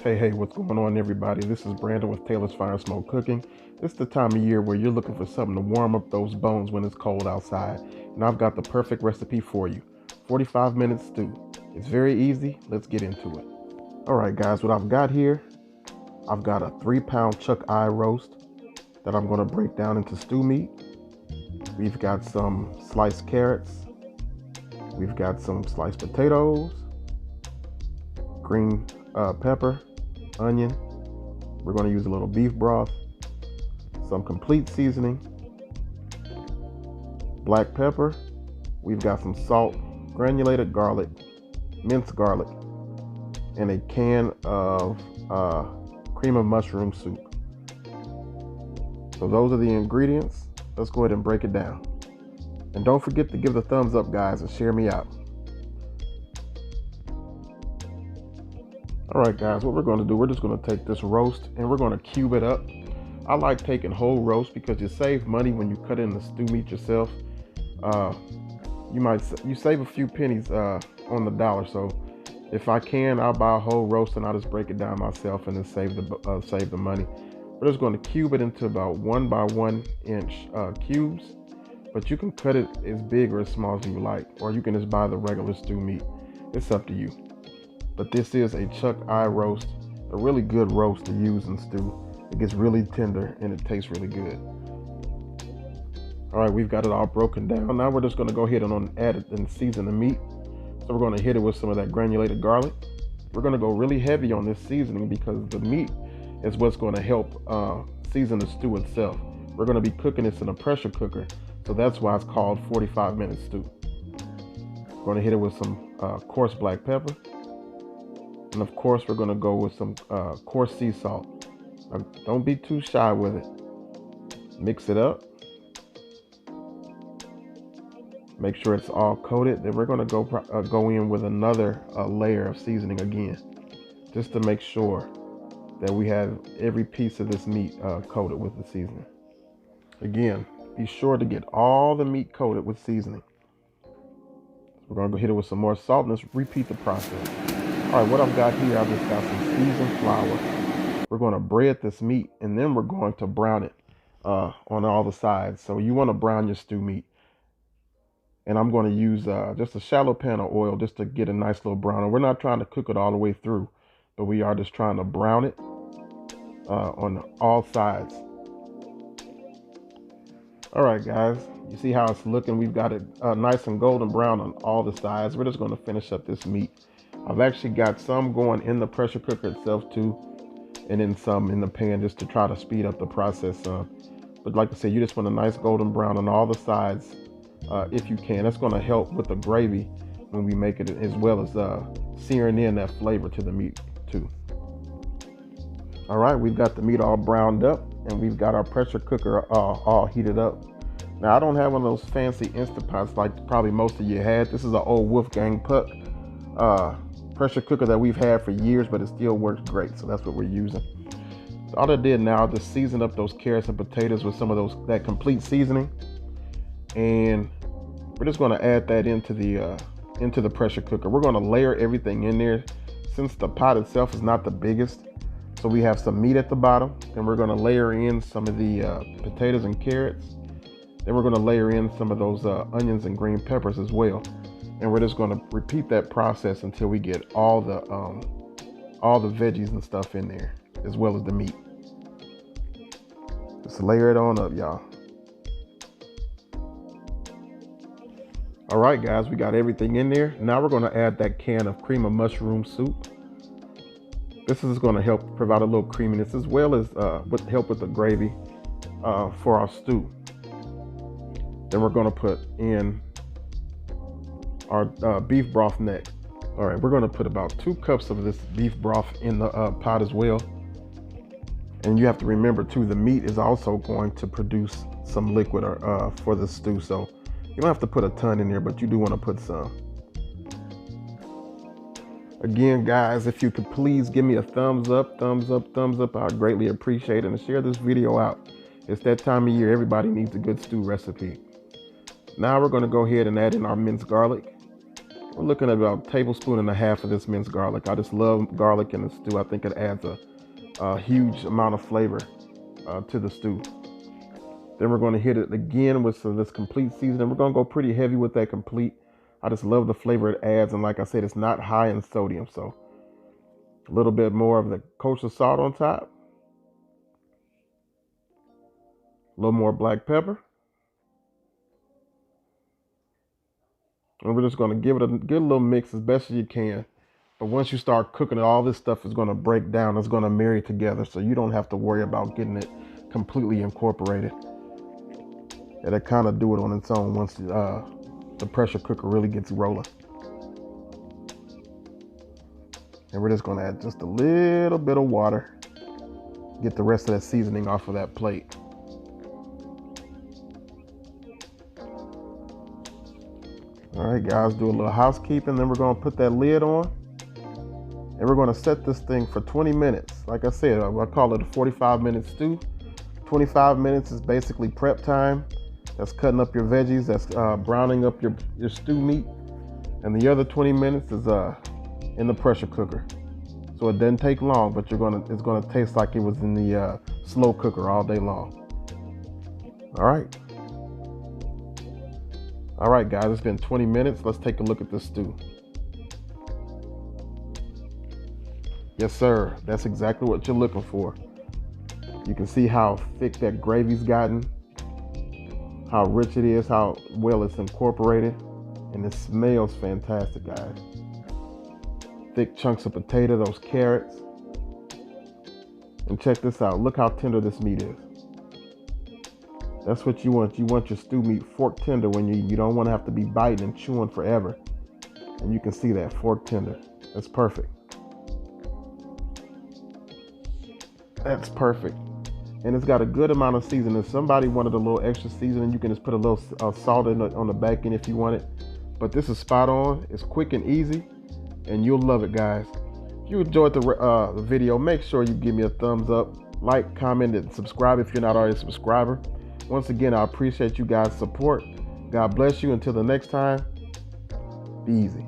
Hey, what's going on, everybody? This is Brandon with Taylorsfiresmoke Cooking. It's the time of year where you're looking for something to warm up those bones when it's cold outside. And I've got the perfect recipe for you. 45-minute stew. It's very easy. Let's get into it. All right, guys, what I've got here, I've got a 3-pound chuck eye roast that I'm going to break down into stew meat. We've got some sliced carrots. We've got some sliced potatoes, green pepper, onion. We're going to use a little beef broth, some complete seasoning, black pepper. We've got some salt, granulated garlic, minced garlic, and a can of cream of mushroom soup. So those are the ingredients. Let's go ahead and break it down. And don't forget to give the thumbs up, guys, and share me out. All right, guys, what we're going to do, we're just going to take this roast and we're going to cube it up. I like taking whole roast because you save money when you cut in the stew meat yourself. You save a few pennies on the dollar. So if I can, I'll buy a whole roast and I'll just break it down myself and then save the money. We're just going to cube it into about 1 by 1 inch cubes, but you can cut it as big or as small as you like, or you can just buy the regular stew meat. It's up to you. But this is a chuck eye roast, a really good roast to use in stew. It gets really tender and it tastes really good. All right, we've got it all broken down. Now we're just going to go ahead and add it and season the meat. So we're going to hit it with some of that granulated garlic. We're going to go really heavy on this seasoning because the meat is what's going to help season the stew itself. We're going to be cooking this in a pressure cooker, so that's why it's called 45-minute stew. We're going to hit it with some coarse black pepper. And of course, we're going to go with some coarse sea salt. Now, don't be too shy with it. Mix it up. Make sure it's all coated. Then we're going to go in with another layer of seasoning again, just to make sure that we have every piece of this meat coated with the seasoning. Again, be sure to get all the meat coated with seasoning. We're going to go hit it with some more salt and let's repeat the process. All right, what I've got here, I've just got some seasoned flour. We're going to bread this meat and then we're going to brown it on all the sides. So you want to brown your stew meat. And I'm going to use just a shallow pan of oil just to get a nice little brown. And we're not trying to cook it all the way through, but we are just trying to brown it on all sides. All right, guys, you see how it's looking? We've got it nice and golden brown on all the sides. We're just going to finish up this meat. I've actually got some going in the pressure cooker itself too, and then some in the pan just to try to speed up the process. But like I said, you just want a nice golden brown on all the sides if you can. That's going to help with the gravy when we make it, as well as searing in that flavor to the meat too. All right, we've got the meat all browned up and we've got our pressure cooker all heated up. Now, I don't have one of those fancy InstaPots like probably most of you had. This is an old Wolfgang Puck pressure cooker that we've had for years, but it still works great. So that's what we're using. So all I did now, I just seasoned up those carrots and potatoes with some of that complete seasoning. And we're just going to add that into the pressure cooker. We're going to layer everything in there since the pot itself is not the biggest. So we have some meat at the bottom, and we're going to layer in some of the potatoes and carrots. Then we're going to layer in some of those onions and green peppers as well. And we're just going to repeat that process until we get all the veggies and stuff in there, as well as the meat. Just layer it on up, y'all. All right, guys, we got everything in there. Now we're going to add that can of cream of mushroom soup. This is going to help provide a little creaminess, as well as help with the gravy for our stew. Then we're going to put in our beef broth next. All right, we're going to put about 2 cups of this beef broth in the pot as well. And you have to remember too, the meat is also going to produce some liquid for the stew. So you don't have to put a ton in there, but you do want to put some. Again, guys, if you could please give me a thumbs up. I'd greatly appreciate it. And share this video out. It's that time of year. Everybody needs a good stew recipe. Now we're going to go ahead and add in our minced garlic. We're looking at about a tablespoon and a half of this minced garlic. I just love garlic in the stew. I think it adds a huge amount of flavor to the stew. Then we're going to hit it again with some of this complete seasoning. We're going to go pretty heavy with that complete. I just love the flavor it adds. And like I said, it's not high in sodium. So a little bit more of the kosher salt on top. A little more black pepper. And we're just going to give it a good little mix as best as you can. But once you start cooking it, all this stuff is going to break down. It's going to marry together. So you don't have to worry about getting it completely incorporated. It'll kind of do it on its own once the pressure cooker really gets rolling. And we're just going to add just a little bit of water. Get the rest of that seasoning off of that plate. All right, guys, do a little housekeeping. Then we're going to put that lid on. And we're going to set this thing for 20 minutes. Like I said, I call it a 45-minute stew. 25 minutes is basically prep time. That's cutting up your veggies. That's browning up your stew meat. And the other 20 minutes is in the pressure cooker. So it doesn't take long, but it's gonna taste like it was in the slow cooker all day long. All right, guys, it's been 20 minutes. Let's take a look at this stew. Yes, sir. That's exactly what you're looking for. You can see how thick that gravy's gotten, how rich it is, how well it's incorporated, and it smells fantastic, guys. Thick chunks of potato, those carrots. And check this out. Look how tender this meat is. That's what you want. You want your stew meat fork tender when you don't want to have to be biting and chewing forever. And you can see that fork tender. That's perfect. That's perfect. And it's got a good amount of seasoning. If somebody wanted a little extra seasoning, you can just put a little salt on the back end if you want it. But this is spot on. It's quick and easy, and you'll love it, guys. If you enjoyed the video, make sure you give me a thumbs up, like, comment, and subscribe if you're not already a subscriber. Once again, I appreciate you guys' support. God bless you. Until the next time, be easy.